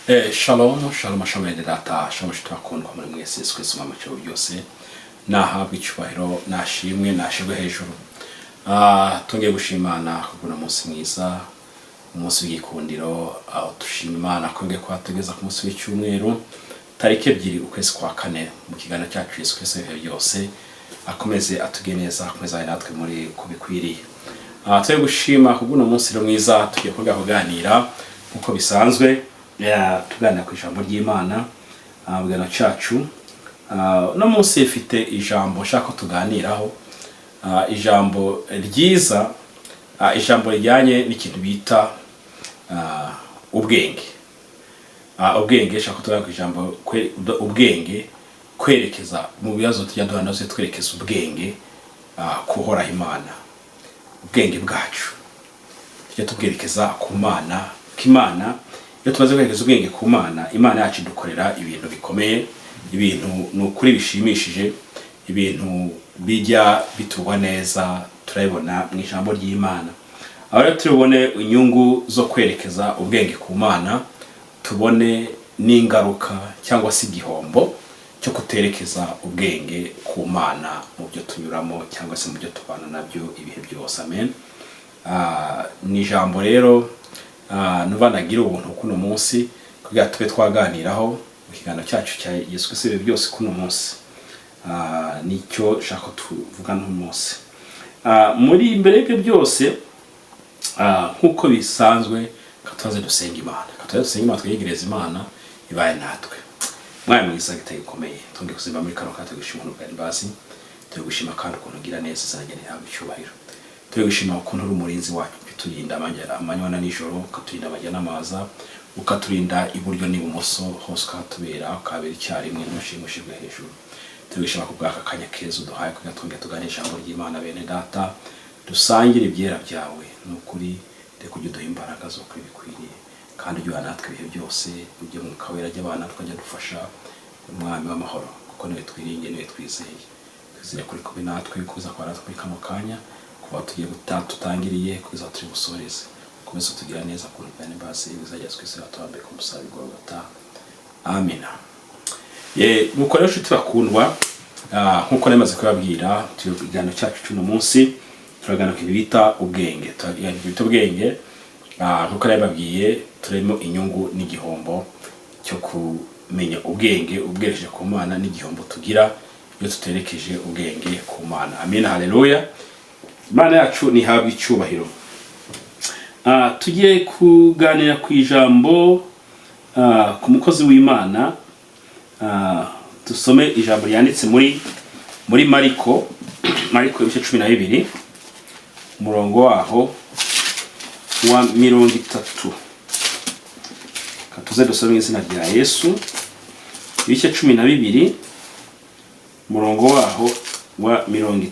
Shalom, shalom, shalom data, shalom turakundwa muri mwese Yesu Kristo mu cyo byose nahabwa icyubahiro nashimwe hejuru. Tongeye gushimana kubona umunsi mwiza, umunsi w'igikundiro, aho dushima Imana konge kwatugeza ku munsi w'icyumweru tariki 2 ukwezi kwa kane mu kiganiro cyacu Yesu Kristo byose akomeze atugeneza akomeza natwe muri kubikwiriye. Tongeye gushima kubona umunsi mwiza tugiye kuganira uko bisanzwe tuganira ku ijambo ry'Imana bwana cyacu. No munsi ifite ijambo shaka tuganiraho, ijambo ryiza, ijambo rijyanye n'ikintu bita ubwenge. Ubwenge shaka tuganira ku ijambo ubwenge, kwerekeza mu bibazo tujya duhana zo twerekeza ubwenge kuhora Imana, ubwenge bwacu tujya tubwerekeza ku Mana k'Imana. Iyo tumaze kwerekeza ubwenge ku Mana, Imana yacu dukorera ibintu bikomeye, ibintu n'ukuri bishimishije, ibintu bijya bitugwa neza, turabibona mu ijambo ry'Imana. Aho rero tubone inyungu zo kwerekeza ubwenge ku Mana, tubone n'ingaruka cyangwa se igihombo cyo kuterekeza ubwenge ku Mana mu byo tunyuramo cyangwa se mu byo tubana nabyo ibihe byose. Amen. Ni ijambo rero nubanagira ubuntu kuno munsi kugira tube twaganiraho mu kiganiro cyacu cya Yesu Kristo byose kuno munsi. Nicyo shaka tuvuga no munsi. Muri imbere y'ibyo byose nkuko bisanzwe kataze dusenga Imana, twiyegereza Imana ibaye natwe. Mwaye mwiza giteye komeye, tunge kuzimba muri kano kate gushima no bwari bazi, turi gushima kandi ukuntu gira neza zanjye yawe cyubahiro. Turi gushima ukuntu uri umurinzi wacu, turinda amanywa na nijoro, ukaturinda amajya n'amaza, ukaturinda iburyo n'ibumoso, hose ukatubera ukabera icyarimwe n'ushimishijwe hejuru. Turi gushima ku bwaka kanya keza uduhaye kugira tunge tuganisha ijambo ry'Imana bene data, dusangire ibyera byawe n'ukuri de kujya duha imbaraga zo kwibikwiriye kandi ujye natwe ibihe byose, ujye mu kawera ry'abana tukajya dufasha umwami w'amahoro kuko niwe twiringe niwe twizeye. Twizeye kuri kubi natwe kuza kwa natwe kano kanya kuba tugiye tutangiriye kuza turi busoreze, komeza tugira neza kuri bene base bizajya twese atambe ku musabi Golgotha. Amina. Nuko rero nshuti bakundwa, nkuko namaze kubabwira turi kugana cyacu cy'uno munsi turagana ku bita ubwenge. Bita ubwenge, nkuko nababwiye turimo inyungu n'igihombo cyo kumenya ubwenge ubwereje ku Mana n'igihombo tugira iyo tuterekeje ubwenge ku Mana. Amina, haleluya. Imana yacu ni habwa icyubahiro. Tugiye kuganira ku ijambo ku mukozi w'Imana. Tusome ijambo ryanditse muri Mariko ibice 12 umurongo waho wa 30. Katuze dusome izina rya Yesu. Ibice 12 umurongo waho wa 30.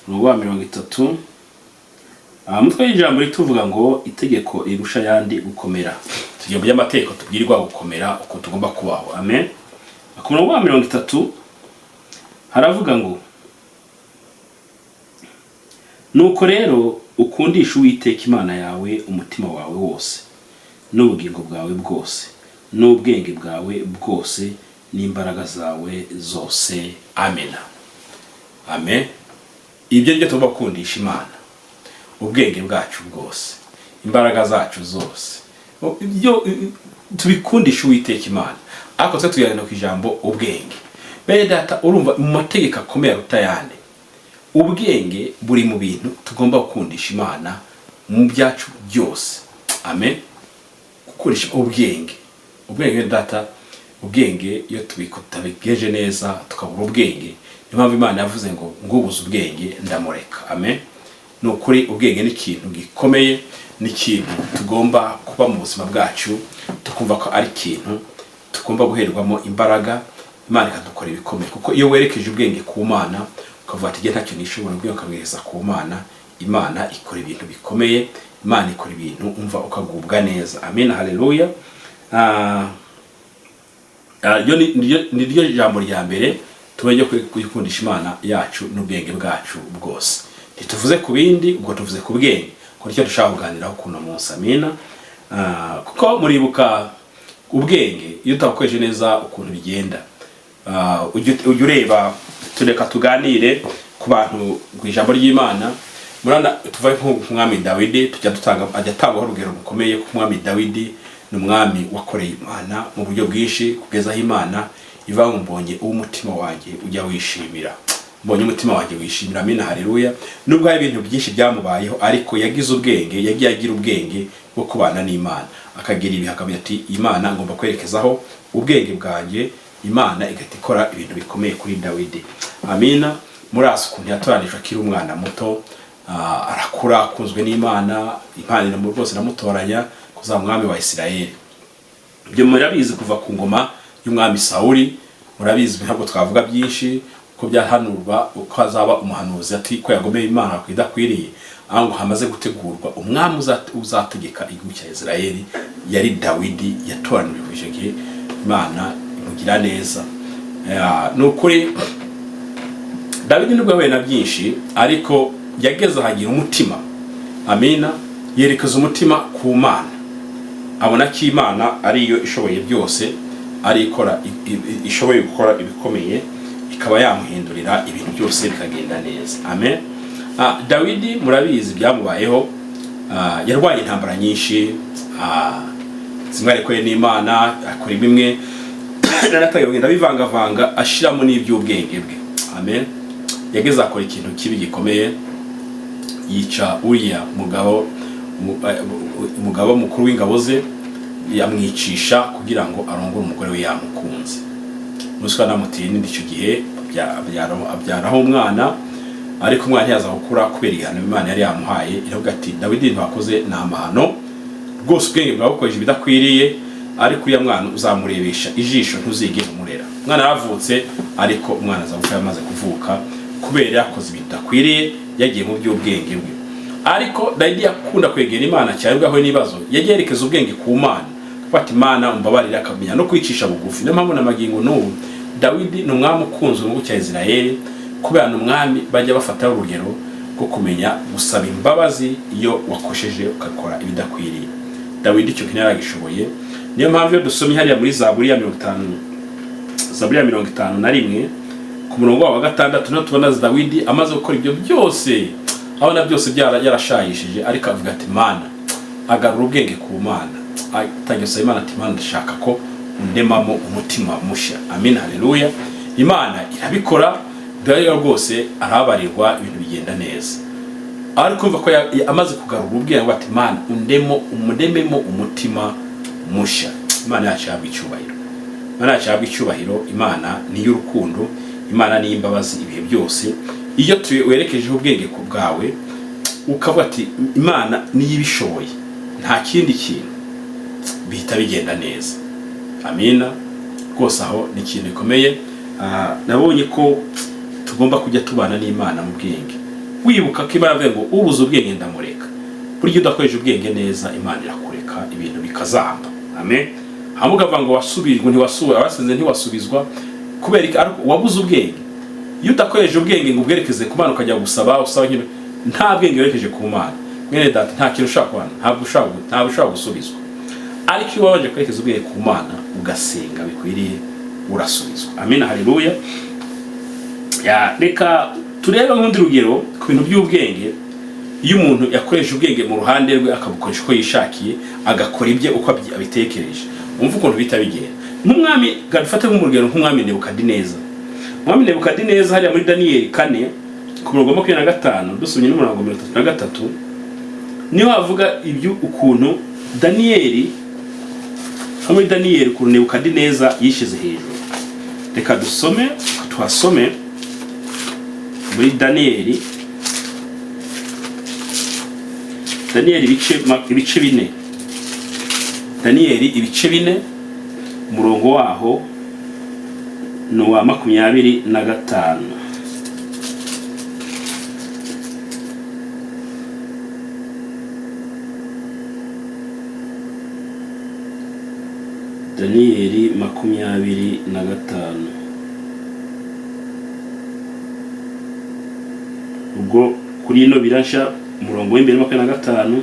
Nuwa 30. Mutwe y'ijambo rituvuga ngo itegeko irusha yandi gukomera. Tugiye mu y'amategeko tubwirirwa gukomera uko tugomba kubaho. Amen. Ku murongo wa 30 haravuga ngo nuko rero ukundisha Uwiteka Imana yawe umutima wawe wose n'ubugingo bwawe bwose n'ubwenge bwawe bwose n'imbaraga zawe zose. Amena. Amen. Ibyo byo tugomba gukundisha Imana, ubwenge bwacu bwose, imbaraga zacu zose, ibyo tubikundisha Uwiteka Imana. Ariko twe tuyarana ku ijambo ubwenge. Bene data, urumva mu mategeko akomeye rutayande, ubwenge buri mu bintu tugomba gukundisha Imana mu byacu byose. Amen. Gukoresha ubwenge data, ubwenge iyo tubikutabigeje neza tukabura ubwenge, impamvu Imana yavuze ngo ngubuze ubwenge ndamureka. Amen. Nukuri ubwenge ni ikintu gikomeye, ni ikintu tugomba kuba mu buzima bwacu, tukumva ko ari ikintu tugomba guherwamo imbaraga. Imana ikadukora ibikomeye kuko iyo werekeje ubwenge ku Mana ukavuga ati ntacyo nishobora ubwenge ukabwiriza ku Mana, Imana ikora ibintu bikomeye, Imana ikora ibintu umva ukagubwa neza. Amen, haleluya. Ni ryo jambo rya mbere tubajye kwikundisha Imana yacu n'ubwenge bwacu bwose. Ntituvuze ku bindi, ubwo tuvuze ku bwenge. kuryo dushaka kuganiraho kuno munsi. Amina. Kuko muribuka ubwenge iyo utakoresheje neza ukuntu bigenda. Ujye ureba, tureka tuganire ku bantu ku ijambo ry'Imana. Murana tuvaye nk'umwami Dawidi, tujya atanga urugero rukomeye ku mwami Dawidi. Ni umwami wakoreye Imana mu buryo bwinshi kugeza aho Imana iva mbonye umutima wanjye ujya wishimira. Mbonye umutima wanjye wishimira. Amina, haleluya. Nubwo hari ibintu byinshi byamubayeho, ariko yagize ubwenge, yagiye agira ubwenge bwo kubana n'Imana. Akagira ibihe akamenya ati Imana ngomba kwerekezaho ubwenge bwanjye. Imana igahita ikora ibintu bikomeye kuri Dawidi. Amina. Murasi ukuntu yatoranijwe akiri umwana muto, arakura akunzwe n'Imana. Imana iramu rwose namutoranya kuza umwami wa Isirayeli. Ibyo murabizi kuva ku ngoma y'umwami Sawuli. Murabizi ntabwo twavuga byinshi ko byahanurwa uko azaba umuhanuzi ati ko yagomeye Imana kwidakwiriye, aho hamaze gutegurwa umwami uzategeka igihugu cya Isirayeli. Yari Dawidi yatoranijwe Imana imugira neza. Nukuri Dawidi nubwo yahuye na byinshi, ariko yageze ahagira umutima. Amina. Yerekeza umutima ku Mana, abona ko Imana ariyo ishoboye byose, ari ishoboye gukora ibikomeye, ikaba yamuhindurira ibintu byose bikagenda neza. Amen. Dawidi murabizi byamubayeho, yarwanye intambara nyinshi, zimwe arikoye n'Imana, akora bimwe narataye kugenda bivangavanga ashiramo n'iby'ubwenge bwe. Amen. Yageze akora ikintu kibi gikomeye, yica Uriya umugabo mukuru w'ingabo ze, yamwicisha kugira ngo arongore umugore we yamukunze. Muswa namutiye n'icyo gihe abyaraho umwana, ariko umwana yaza gukura kubera igihano Imana yari yamuhaye. Iravuga ati Dawidi ntakoze n'amahano rwose, ubwenge bwawe bukoresha ibidakwiriye, ariko uya mwana uzamurebesha ijisho ntuzigere umurera. Umwana yaravutse, ariko umwana azapfa yamaze kuvuka kubera yakoze ibidakwiriye, yagiye mu by'ubwenge bwe. Ariko Dawidi yakunda kwegera Imana cyane, bwaho n'ibibazo yagerekeza ubwenge ku Mana, ati Imana umbabarira, akamenya no kwicisha bugufi. Niyo mpamvu n'amagingo n'ubu Dawidi ni umwami ukunzwe mu cya Isirayeli, kubera n'umwami bajya bafata urugero rwo kumenya gusaba imbabazi iyo wakosheje ukakora ibidakwiriye. Dawidi icyo kintu yaragishoboye. Niyo mpamvu iyo dusomye hariya muri Zaburi ya 51 ku murongo wa 6 no tubona Dawidi amaze gukora ibyo byose, abona byose yarashayishije, ariko avuga ati Mana agarura ubwenge ku Mana. Atagesa Imana ati Imana ndashaka ko undemamo umutima mushya. Amen, haleluya. Imana irabikora, Dawidi rwose arabarirwa, ibintu bigenda neza. Ariko umva ko amaze kugarura ubwenge ati Imana undememo umutima mushya. Imana yacabwa icyubahiro. Imana yacabwa icyubahiro. Imana ni y'urukundo, Imana ni imbabazi ibihe byose. Iyo werekeje ubwenge ku bwawe ukavuga ati Imana niyo ibishoboye, nta kindi kintu, bihita bigenda neza. Amina. Rwose aho ni ikintu gikomeye. Nabonye ko tugomba kujya tubana n'Imana mu bwenge, wibuka ko Imana avuga ngo ubuze ubwenge ndamureka. Buryo udakoresha ubwenge neza, Imana irakureka ibintu bikazamba. Amen. Hamugavuga ngo wasubijwe abasenze ntiwasubizwa, kubera ariko wabuze ubwenge. Iyo udakoresha ubwenge ngo ubwerekeze ku Mana ukajya gusaba usaba nyine, nta bwenge werekeje ku Mana, mwene data nta kintu ushaka kubana, ntabwo ushaka gusubizwa. Ariko iyo waje kwerekeza ubwenge ku Mana ugasenga bikwiriye, urasubizwa. Amina, haleluya. Reka turebe nk'undi rugero ku bintu by'ubwenge. Iyo umuntu yakoresha ubwenge mu ruhande rwe akabukoresha uko yishakiye, agakora ibye uko abitekereje, umva ukuntu bita bigenda. Nk'umwami gadufate nk'umurugero nk'umwami Nebukadineza. Umwami Nebukadineza hariya muri Daniyeli 4 ku murongo wa 25 dusomye n'umurongo wa 33, niho havuga ibyo ukuntu Daniyeli hamwe Daniyeli ku Nebukadineza yishize hejuru. Reka dusome, tuhasome muri Daniyeli ibice 4. Daniyeli ibice 4 umurongo waho ni wa 25. Daniyeli 25. Ubwo kuri ino birasha umurongo w'imbere 25,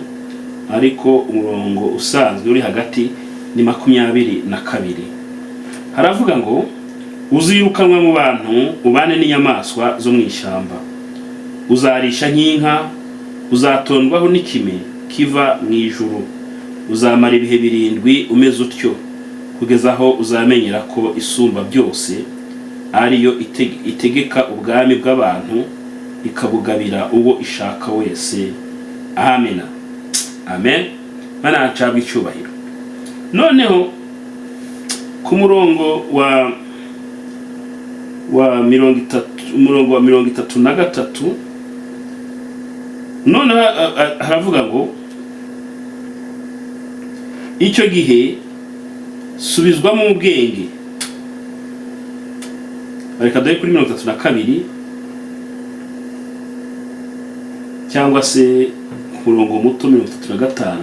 ariko umurongo usanzwe uri hagati ni 22. Haravuga ngo uzirukanwa mu bantu ubane n'inyamaswa zo mu ishyamba, uzarisha nk'inka, uzatondwaho n'ikime kiva mu ijuru, uzamara ibihe 7 umeze utyo, kugeza aho uzamenyera ko isumba byose ariyo itegeka ubwami bw'abantu, ikabugabira uwo ishaka wese. Amen. Amen. Mana acabwa icyubahiro. Noneho ku murongo wa 33 none haravuga ngo icyo gihe subizwamo ubwenge. Reka dore kuri 32 cyangwa se umurongo muto 35,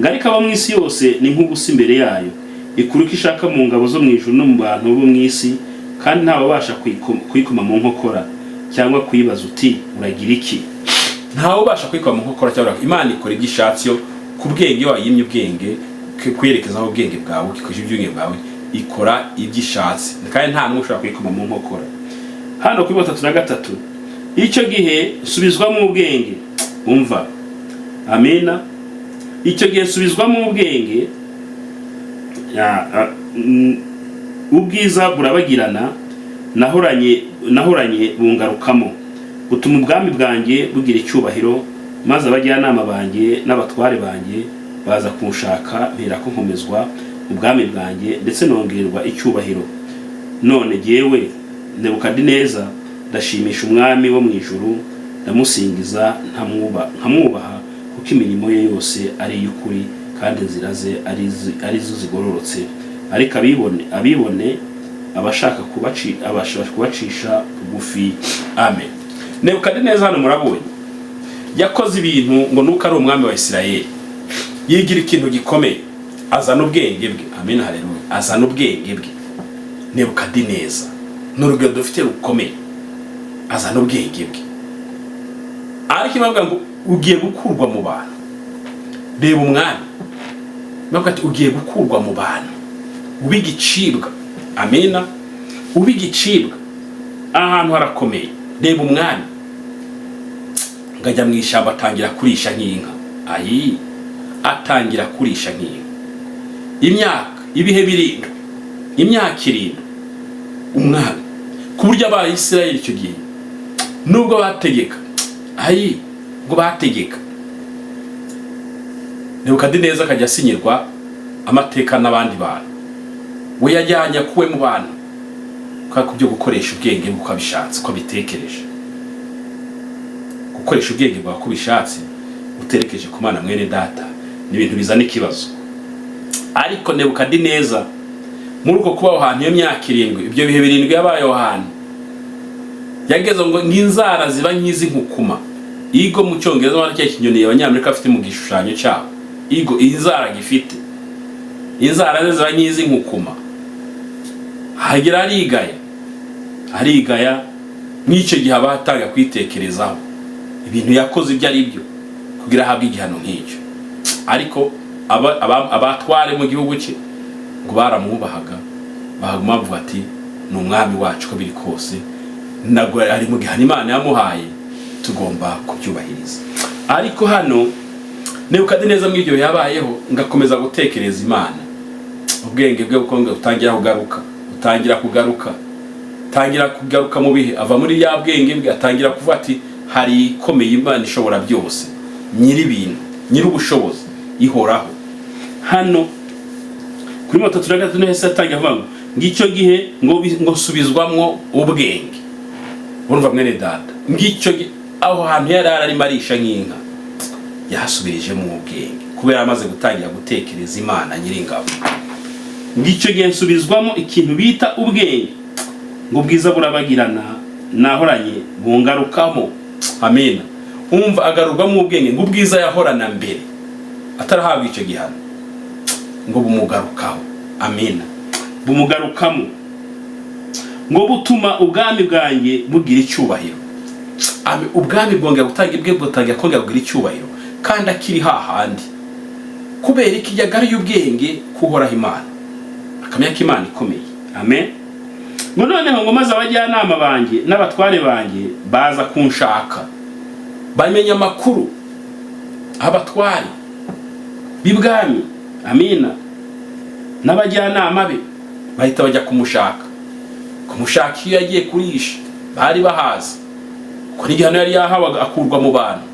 ngarika abo mu isi yose ni nk'ubusa imbere yayo, ikuruka ishaka mu ngabo zo mu ijuru no mu bantu bo mu isi, kandi nta babasha kuyikoma mu nkokora cyangwa kuyibaza uti uragira iki. Ntawe ubasha kwikoma mu nkokora cyangwa Imana ikora ibyishatsi yo ku bwenge wayimye ubwenge, kwerekeza aho ubwenge bwawe, kikoje iby'ubwenge bwawe, ikora ibyishatsi kandi nta n'umwe ushobora kwikoma mu nkokora. Hano kuri 33, icyo gihe subizwamo ubwenge. Umva. Amina. Icyo gihe subizwamo ubwenge, ubwiza burabagirana, nahoranye bungarukamo, utuma ubwami bwanjye bugira icyubahiro, maze abajyanama banjye n'abatware banjye baza kunshaka, mpera ko nkomezwa mu bwami bwanjye ndetse nongerwa icyubahiro. None jyewe Nebukadineza ndashimisha umwami wo mu ijuru, ndamusingiza nkamwubaha, kuko imirimo ye yose ari iy'ukuri kandi inzira ze ari zo zigororotse. Ariko abibone abashaka kubacisha bugufi. Amen. Nebukadineza hano murabonye yakoze ibintu ngo nuko ari umwami wa Isirayeli, yigira ikintu gikomeye, azana ubwenge bwe. Amen, haleluya. Azana ubwenge bwe. Nebukadineza n'urugero dufite rukomeye, azana ubwenge bwe. Ariko bavuga ngo ugiye gukurwa mu bantu. Reba umwami bavuga ati ugiye gukurwa mu bantu, ubigicibwa. Amena. Ubigicibwa ahantu harakomeye. Reba umwami ngajya mu ishyamba atangira kurisha nk'inka. Ayi, atangira kurisha nk'inka. Ibihe 7, imyaka 7, umwami ku buryo Abayisirayeli icyo gihe nubwo bategeka, ngo bategeka, Nebukadineza akajya asinyirwa amateka n'abandi bantu, we yajyanye akuwe mu bantu kwa byo gukoresha ubwenge uko abishatse, uko bitekereje. Gukoresha ubwenge bwa ko bishatse uterekeje ku Mana mwene data ni ibintu bizana ikibazo. Ariko Nebukadineza muri uko kubaho ahantu y'imyaka 7, ibyo bihe 7 yabaye ahantu, yageze ngo nk'inzara ziba nk'izi nkukuma. Igo mu cyongereza baracye kinyoni y'abanyamerika afite mu gishushanyo cyabo. Igo inzara gifite, inzara ziba nk'izi nkukuma. Hagira arigaya n'icyo gihe abatanga kwitekerezaho ibintu yakoze ibyo ari byo kugira ahabwe igihano nk'icyo. Ariko abatware mu gihugu cye ngo baramwubahaga, bavuga ati ni umwami wacu ko biri kose, ntabwo ari mu gihano Imana yamuhaye, tugomba kubyubahiriza. Ariko hano Nebukadineza mu ibyo yabayeho ngakomeza gutekereza Imana, ubwenge bwe bukonge utangira kugaruka mu bihe, ava muri ya bwenge bwe atangira kuvuga ati hari ikomeye Imana ishobora byose, nyiri ibintu, nyiri ubushobozi, ihoraho. Hano kuri 33 nahise atangira kuvuga ngo ngicyo gihe ngo subizwamwo ubwenge. Urumva mwene data, ngicyo aho hantu yari ari marisha nk'inka, yasubirijemo ubwenge kubera amaze gutangira gutekereza Imana nyiringabo. Ngicyo gihe subizwamo ikintu bita ubwenge, ngo bwiza burabagirana, nahoranye bungarukamo. Amen. Umva agarurwamo ubwenge ngo bwiza yahorana mbere atarahabwa icyo gihano, ngo bumugarukaho. Amen. Bumugarukamo, ngo butuma ubwami bwanjye bugira icyubahiro. ubwami bwongera gutanga ibwe butangira kongera kugira icyubahiro kandi akiri hahandi. Kubera iki yagariye ubwenge kuhoraho Imana, akamenya ko Imana ikomeye. Amen. Ngo noneho ngo maze abajyanama banjye n'abatware banjye baza kunshaka, bamenya amakuru abatware b'ibwami, amina, n'abajyanama be bahita bajya kumushaka. Iyo yagiye kurisha bari bahazi ko n'igihano yari yahawe akurwa mu bantu.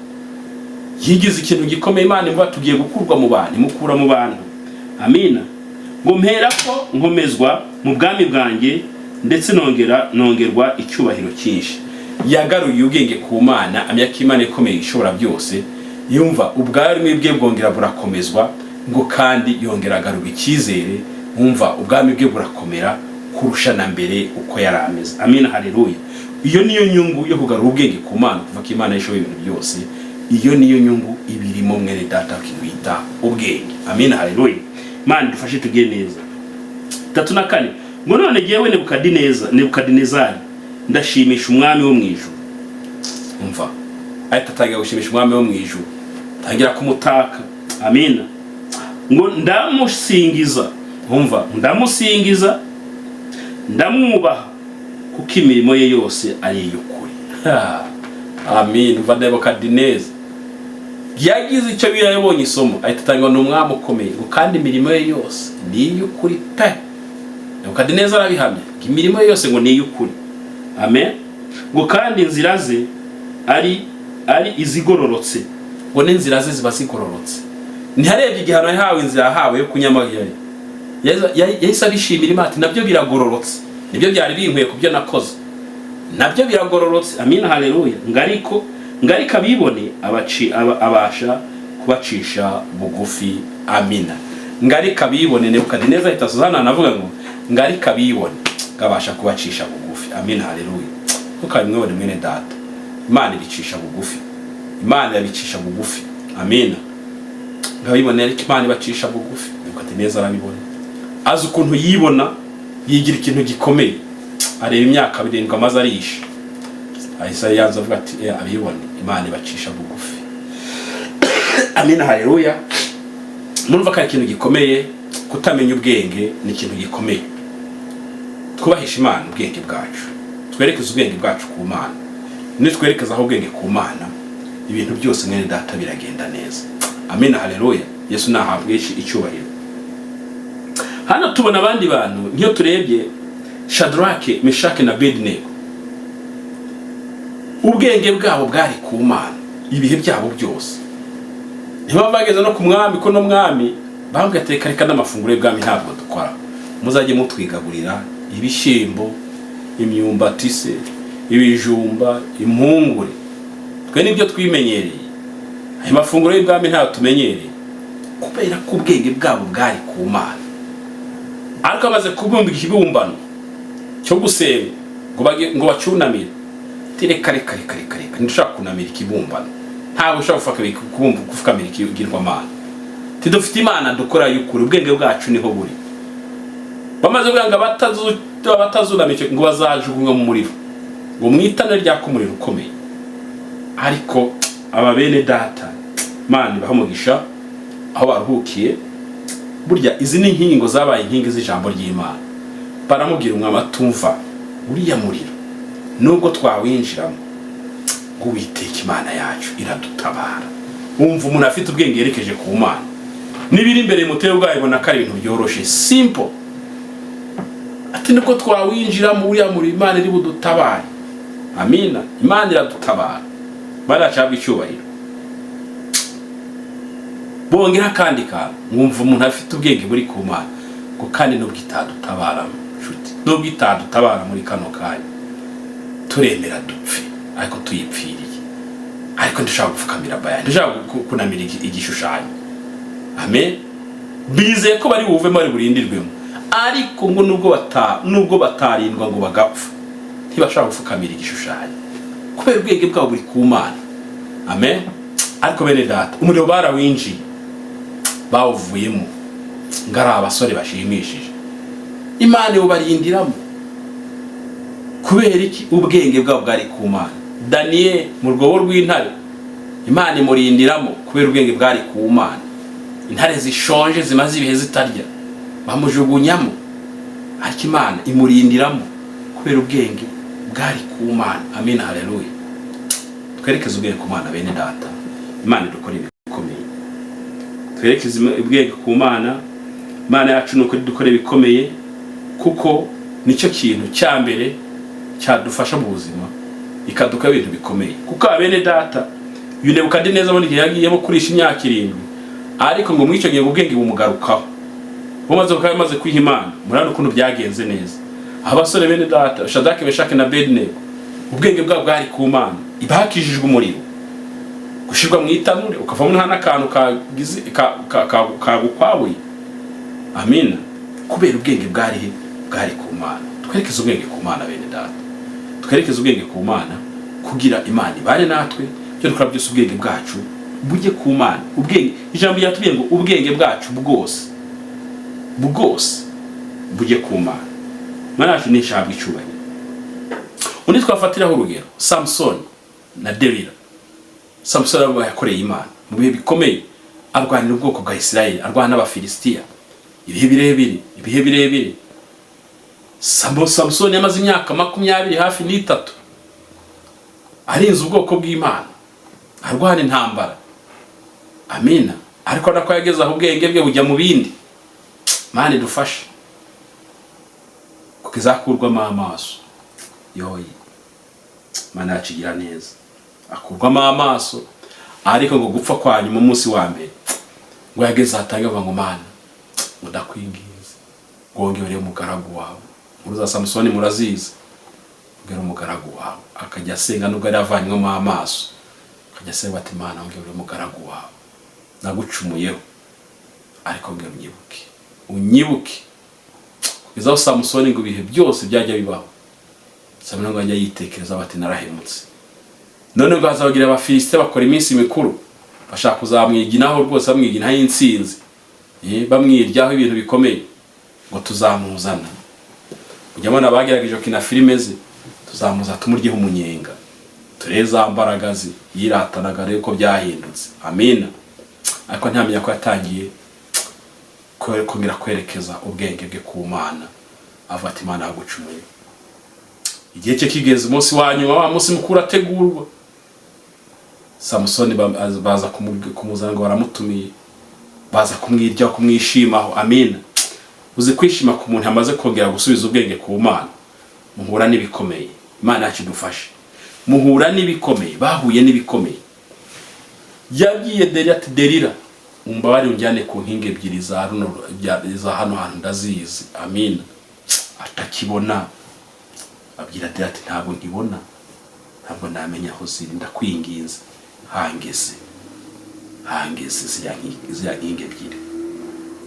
Yigize ikintu gikomeye, Imana imva tugiye gukurwa mu bantu, imukura mu bantu, amina. Ngo mpera ko nkomezwa mu bwami bwanjye ndetse nongerwa icyubahiro cyinshi. Yagaruye ubwenge ku Mana, amenya ko Imana ikomeye ishobora byose. Yumva ubwami bwe bwongera burakomezwa, ngo kandi yongera agarura icyizere. Umva ubwami bwe burakomera kurusha na mbere uko yari ameze. Amina, haleluya. Iyo niyo nyungu yo kugarura ubwenge ku Mana, kuva ko Imana ishoboye ibintu byose. Iyo niyo nyungu ibirimo mwene data kwita ubwenge. Amina, haleluya. Imana dufashe tugiye neza. 3:4 ngo none jewe Nebukadinezari ndashimisha umwami wo mwijuru. Umva ahita atangira gushimisha umwami wo mwijuru, tangira kumutaka. Amina. Ngo ndamusingiza, umva, ndamusingiza, ndamwubaha kuko imirimo ye yose ari iy'ukuri. Amin. Umva Nebukadineza yagize icyo yabonye isomo, ahita atangira n'umwami ukomeye, ngo kandi imirimo ye yose ni iy'ukuri pe. Nebukadineza arabihamya ko imirimo ye yose ngo ni iy'ukuri. Amen. Ngo kandi inzira ze ari izigororotse, ngo n'inzira ze ziba zigororotse. Ntiharebye igihano yahawe, inzira yahawe yo kunyamagari, yahise abishimira Imana ati nabyo biragororotse, nibyo byari binkwiye kubyo nakoze, nabyo biragororotse. Amina, haleluya. Ngariko abibone abasha kubacisha bugufi. Amina. Ngariko abibone. Nebukadineza ahita Suzana anavuga ngo ngariko abibone gabasha kubacisha bugufi. Amina, haleluya. Tukabimwone mwene data, Imana ibicisha bugufi, Imana yabicisha bugufi. Amina. Ngabibone ariko Imana ibacisha bugufi. Nebukadineza arabibona, azi ukuntu yibona, yigira ikintu gikomeye. Areba imyaka 7 amaze arisha, ahise yanza avuga ati abibone Imana ibacisha bugufi. Amina, haleluya. Murumva ko ikintu gikomeye, kutamenya ubwenge ni ikintu gikomeye. Twubahisha Imana ubwenge bwacu, twerekeza ubwenge bwacu ku Mana. Nitwerekeza aho ubwenge ku Mana, ibintu byose mwene data biragenda neza. Amina, haleluya. Yesu nahabwe icyubahiro. Hano tubona abandi bantu, nk'iyo turebye Shadrake, Meshake na Abednego, ubwenge bwabo bwari ku Mana ibihe byabo byose. Ntibavageze no ku mwami, ko no mwami bambwe atekareka n'amafunguro y'ubwami ntabwo dukora, muzajye mutwigaburira ibishimbo, imyumbati se, ibijumba, impungure. Twe nibyo twimenyereye, ayo mafunguro y'ubwami ntabwo tumenyereye, kubera ko ubwenge bwabo bwari ku Mana. Ariko amaze kubumba ikibumbano cyo gusenga ngo bacyunamire, reka ndushaka kunamira ikibumbano, ntabwo ushaka gufukamira ikigirwamana. Tidufite Imana dukora y'ukuri, ubwenge bwacu niho buri. Bamaze kuvuga ngo abatazunamira ngo bazajugunywa mu muriro, ngo mwitane ryaka umuriro ukomeye. Ariko aba bene data Imana ibahamugisha aho baruhukiye. Burya izi ni inkingo zabaye inkingi z'ijambo ry'Imana. Baramubwira umwami atumva uriya muriro nubwo twawinjiramo, ngo Uwiteka Imana yacu iradutabara. Umva umuntu afite ubwenge yerekeje ku Mana, nibiri imbere muteye ubwayo bona ko ari ibintu byoroshe, simple. Ati nubwo twawinjiramo uriya muriro Imana iri budutabare. Amina. Imana iradutabara, baracabwa icyubahiro. Bongera kandi mwumva umuntu afite ubwenge buri ku Mana, ngo kandi nubwo itadutabara nshuti, nubwo itadutabara muri kano kanya, turemera dupfe ariko tuyipfiriye. Ariko ndashaka gufukamira Bayani, ndashaka kunamira igishushanyo. Amen. Bizeye ko bari buvemo ari burindirwemo, ariko ngo nubwo batarindwa ngo bagapfa, ntibashaka gufukamira igishushanyo kubera ubwenge bwabo buri ku Mana. Amen. Ariko bene data, umuriro barawinjiye, bawuvuyemo ngari abasore bashimishije, Imana yobarindiramo. Kubera iki? Ubwenge bwabo bwari ku Mana, Daniel mu rwobo rw'intare Imana imurindiramo kubera ubwenge bwari ku Mana. Intare zishonje zimaze ibihe zitarya bamujugunyamo, ariko Imana imurindiramo kubera ubwenge bwari ku Mana. Amen, haleluya. Twerekeze ubwenge ku Mana bene data. Imana idukora ibikomeye. Twerekeze ubwenge ku Mana. Imana yacu nuko dukora ibikomeye, kuko nicyo kintu cya mbere cyadufasha mu buzima, ikaduka ibintu bikomeye. Kuko abene data Nebukadineza muri gihe yagiyemo kurisha imyaka 7, ariko ngo mwicyo gihe ubwenge bumugarukaho. Bumaze ukamaze kwiha Imana, murano ukuntu byagenze neza. Abasore bene data Shadraka, Meshaki na Abednego, ubwenge bwabo bwari ku Mana, ibakijijwe umuriro, gushirwa mu itanure ukavamo nta nakantu kagize kagukwabuye. Amina, kubera ubwenge bwari ku Mana. Twerekeze ubwenge ku Mana bene data. Twerekeze ubwenge ku Mana kugira Imana ibane natwe. Cyo dukora byose ubwenge bwacu bujye ku Mana. Ubwenge, ijambo ryatubwiye ngo ubwenge bwacu bwose bujye ku Mana. Mana yacu ni ijambo icubahiro. Undi twafatiraho urugero Samson na Delila. Samson abo yakoreye Imana mu bihe bikomeye, arwanira ubwoko bwa Isirayeli, arwana n'Abafilisitiya ibihe birebire. Samson yamaze imyaka 20 hafi n'3 arinze ubwoko bw'Imana, arwana intambara. Amina, ariko nako yageze aho ubwenge bwe bujya mu bindi. Mana idufashe kukizakurwamo amaso. Yoyi, Mana yacigira neza, akurwamo amaso. Ariko ngo gupfa kwanyu mu munsi wa mbere, ngo yageze atange ngo Mana ndakwingiza ngongere umugaragu wawe. Uruza Samson murazizi, ngero umugaragu wawe akajya asenga nubwo yavanywemo amaso, akajya asenga ati Mana ngero umugaragu wawe nagucumuyeho, ariko ngero unyibuke. Kugeza Samson ngo ibihe byose byajya bibaho, Samson ngo ajya yitekereza bati narahemutse. None ngo azabagira Abafilisitiya bakora iminsi mikuru, bashaka kuzamwiginaho rwose, bamwiginaho insinzi, bamwiryaho ibintu bikomeye, ngo tuzamuzana. Ujyamana bagerageje kina filime ze, tuzamuza tumuryeho umunyenga, tureza mbaraga ze yiratanaga rero ko byahindutse. Amina, ariko ntamenya ko yatangiye kongera kwerekeza ubwenge bwe ku Mana, avati Imana yagucumuye. Igihe cye kigeze, umunsi wa nyuma, wa munsi mukuru ategurwa, Samson baza kumuzana ngo baramutumiye, baza kumwiryaho, kumwishimaho. Amina, uzi kwishima ku muntu amaze kongera gusubiza ubwenge ku Mana, muhura n'ibikomeye. Imana yacu idufashe, muhura n'ibikomeye. Bahuye n'ibikomeye. Yagiye Delila ati Delila, umbabari unjyane ku nkingi 2 za hano hantu ndazizi. Amina, atakibona. Abwira Delila ati ntabwo nkibona, ntabwo namenya aho ziri, ndakwinginze hangeze zya nkingi 2.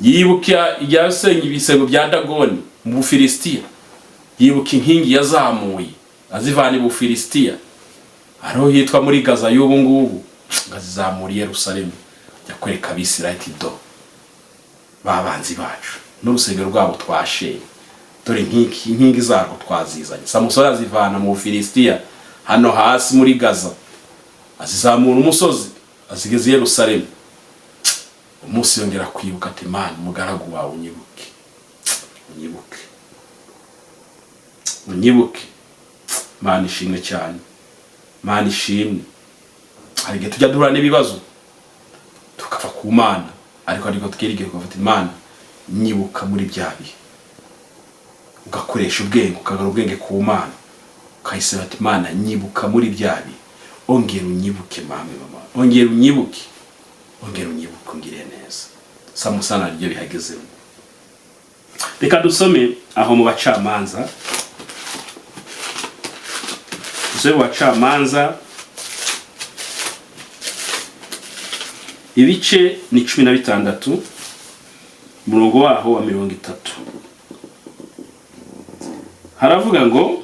Yibuka iyasenye ibisego bya Dagoni mu Bufilisitiya, yibuka inkingi yazamuye azivana mu Bufilisitiya, ariho hitwa muri Gaza y'ubu ngubu, ngazizamura Yerusalemu, jya kwereka Abisirayeli do babanzi bacu n'urusengero rwabo twashenye, dore inkingi zarwo twazizanye. Samson azivana mu Bufilisitiya hano hasi muri Gaza, azizamura umusozi azigeze Yerusalemu. Umunsi yongera kwibuka ati Mana umugaragu wawe unyibuke. Mana ishimwe cyane, Mana ishimwe. Hari igihe tujya duhura n'ibibazo tukava ku Mana, ariko twirigire kuvuga Mana nyibuka muri bya bihe, ugakoresha ubwenge, ukagara ubwenge ku Mana, ukayisaba ati Mana nyibuka muri bya bihe, ongera unyibuke mama, ongera unyibuke ngire neza. Samusana ryo bihagezemo. Reka dusome aho mu Bacamanza, Bacamanza ibice ni 16, umurongo waho wa 30. Haravuga ngo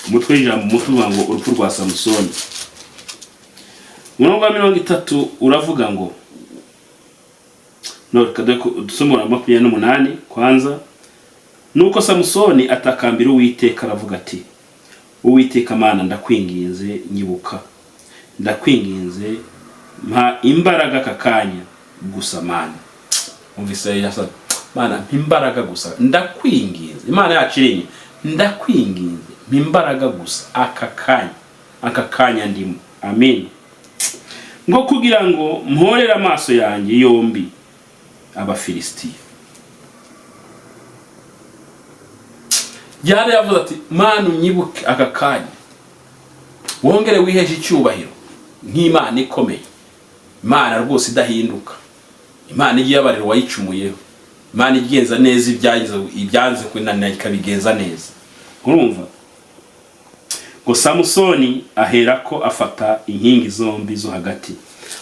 umutwe w'ijambo uvuga ngo urupfu rwa Samson. Umurongo wa 30 uravuga ngo dusomora 28 kwanza. Nuko Samson atakambira Uwiteka aravuga ati Uwiteka Mana ndakwinginze nyibuka, ndakwinginze mpa imbaraga kakanya gusa Mana. Umvise yasa Mana mpa imbaraga gusa, ndakwinginze. Imana yacirinye, ndakwinginze mpa imbaraga gusa aka kanya ndimo. Amen. Ngo kugira ngo mporere amaso yanjye yombi Abafilisitiya. Yari yavuze ati Mana unyibuke aka kanya, wongere wiheje icyubahiro nk'Imana ikomeye, Imana rwose idahinduka, Imana igiye abariro wayicumuyeho, Imana igenza neza ibyanze kunanira ikabigenza neza. Urumva? Ngo Samusoni aherako afata inkingi zombi zo hagati.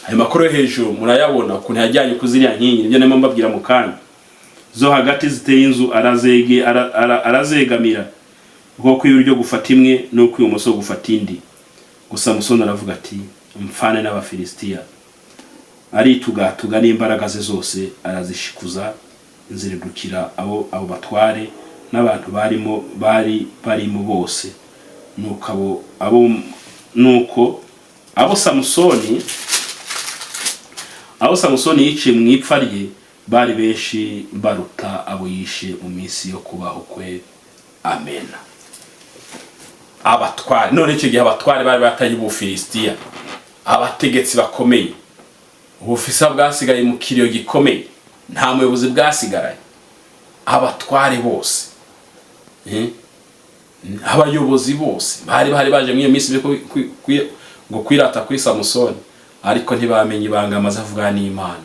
Ayo makuru yo hejuru murayabona ukuntu yajyanye kuziriya nkingi, nibyo nemo mbabwira mu kanya. Zo hagati ziteye inzu arazegamira, ubwo kw'iburyo gufata imwe no kw'ibumoso gufata indi. Gusa Samusoni aravuga ati mfane n'Abafilisitiya. Aritugatuga n'imbaraga ze zose arazishikuza, inziridukira abo batware n'abantu barimo bose. Nuko abo Samusoni yiciye mu ipfa rye bari benshi baruta abo yishe mu minsi yo kubaho kwe. Amen. Abatware none icyo gihe abatware bari bataye Ubufilisitiya, abategetsi bakomeye, ubufisa bwasigaye mu kiriyo gikomeye, nta muyobozi bwasigaye. Abatware bose, abayobozi bose bari baje muri iyo minsi ngo kwirata kuri Samusoni, ariko ntibamenye ibanga amaze avuga n'Imana.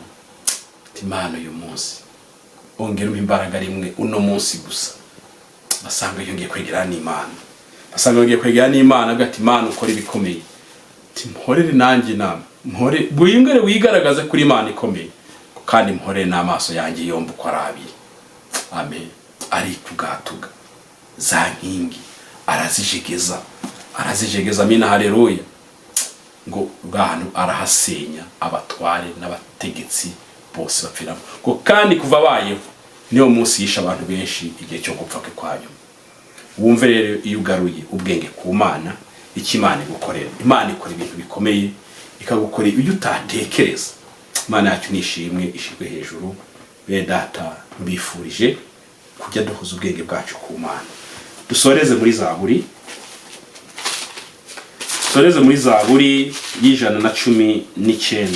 Ati Imana uyu munsi ongera imbaraga rimwe uno munsi gusa. Basanga yongeye kwegera n'Imana, agati Imana ukora ibikomeye. Ati mporere nanjye nama, buyingere wigaragaze kuri Imana ikomeye, kandi mporere n'amaso yanjye yombi uko ari abiri. Amen. Ari kugatuga za nkingi arazijegeza. Amina, haleluya. Ngo bwantu arahasenya abatware n'abategetsi bose bapfiramo. Ngo kandi kuva bayeho niyo munsi yisha abantu benshi igihe cyo gupfa kwe kwanyu. Wumve rero iyo ugaruye ubwenge ku Mana, Imana igukorera. Imana ikora ibintu bikomeye, ikagukorera ibyo utatekereza. Imana yacu nishimwe, ishirwe hejuru. Be data mbifurije kujya duhuza ubwenge bwacu ku Mana. Dusoreze muri Zaburi y'119.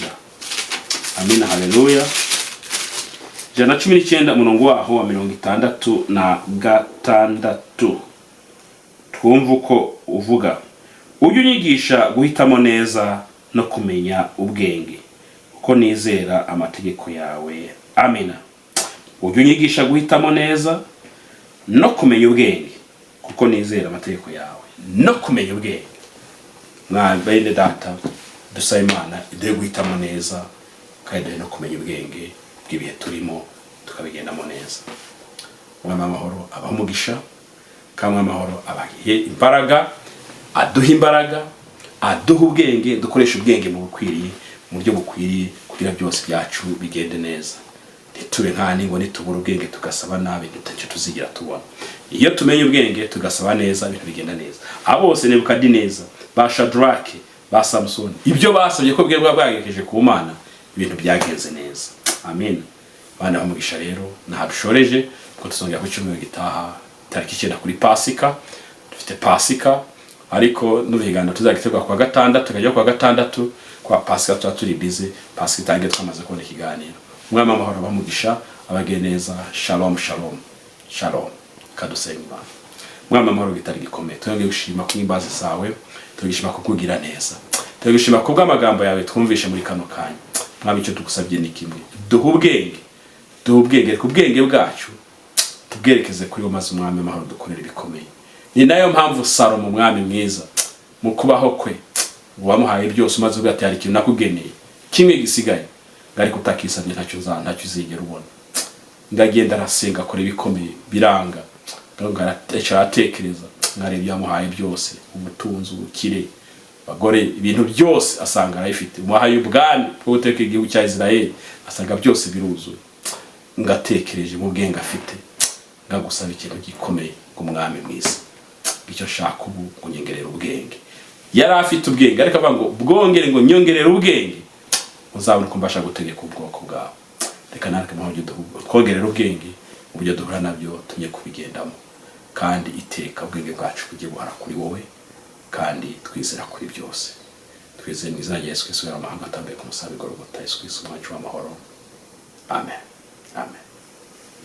Amina, haleluya. 119 umurongo waho wa 66. Twumva uko uvuga: ujye unyigisha guhitamo neza no kumenya ubwenge, kuko nizera amategeko yawe. Amina. Ujye unyigisha guhitamo neza no kumenya ubwenge, kuko nizera amategeko yawe. No kumenya ubwenge. Bene data, dusaba Imana iduhe guhitamo neza, kandi no kumenya ubwenge bw'ibihe turimo tukabigendamo neza. Umwami amahoro abaha umugisha, kandi amahoro abahiye imbaraga, aduha ubwenge, dukoresha ubwenge mu bukwiriye, mu buryo bukwiriye, kugira byose byacu bigende neza. Ntitube nkani ngo nitubura ubwenge tugasaba nabi ntacyo tuzigira tubona. Iyo tumenye ubwenge tugasaba neza, ibintu bigenda neza. Abo bose Nebukadineza, ba Shadrake, ba Samusoni, ibyo basabye ko bwebwe bwagejeje ku Mana, ibintu byagenze neza. Amen. Bana bamugisha rero ntabishoreje ko tuzongera ku cyumweru gitaha tariki 9 kuri Pasika. Dufite Pasika, ariko n'uruhiganda tuzagitegwa kwa gatandatu, tukajya kwa gatandatu kwa Pasika turi busy. Pasika itangiye twamaze kubona ikiganiro. Umwami amahoro bamugisha, abageneza. Shalom shalom shalom. Kadusenga. Umwami amahoro gitari gikomeye. Twongeye gushima ku imbazi zawe, tugishima kukugira neza, tugishima ku bw'amagambo yawe twumvishe muri kano kanya. Mwami icyo tugusabye ni kimwe: duha ubwenge ku bwenge bwacu tubwerekeze kuri maze umwami amahoro dukorera ibikomeye. Ni nayo mpamvu Salomo umwami mwiza mu kubaho kwe wamuhaye byose, maze ubwate hari ikintu nakugeneye kimwe gisigaye, ngari kutakisabye ntacyo uzigera ubona. Ndagenda arasenga akora ibikomeye biranga, ngaratekereza ngarebe yamuhaye byose, ubutunzi, ubukire, bagore, ibintu byose asanga arayifite. Umuhaye ubwami bwo guteka igihugu cya Israeli, asanga byose biruzuye. Ngatekereje mu bwenge afite, ngagusaba ikintu gikomeye ku mwami mwiza. icyo shaka ubu kunyongerera ubwenge. Yari afite ubwenge ariko avuga ngo bwongere ngo nyongerera ubwenge uzabona ko mbasha gutegeka ubwoko bwawe. Reka natwe mu buryo twogerera ubwenge mu buryo duhura nabyo tunye kubigendamo, kandi iteka ubwenge bwacu bugiye buhara kuri wowe, kandi twizera kuri byose. Twizeye mu izina rya Yesu Kristo, amahanga atambaye ku musaraba Golgotha, Yesu Kristo umwami w'amahoro. Amen.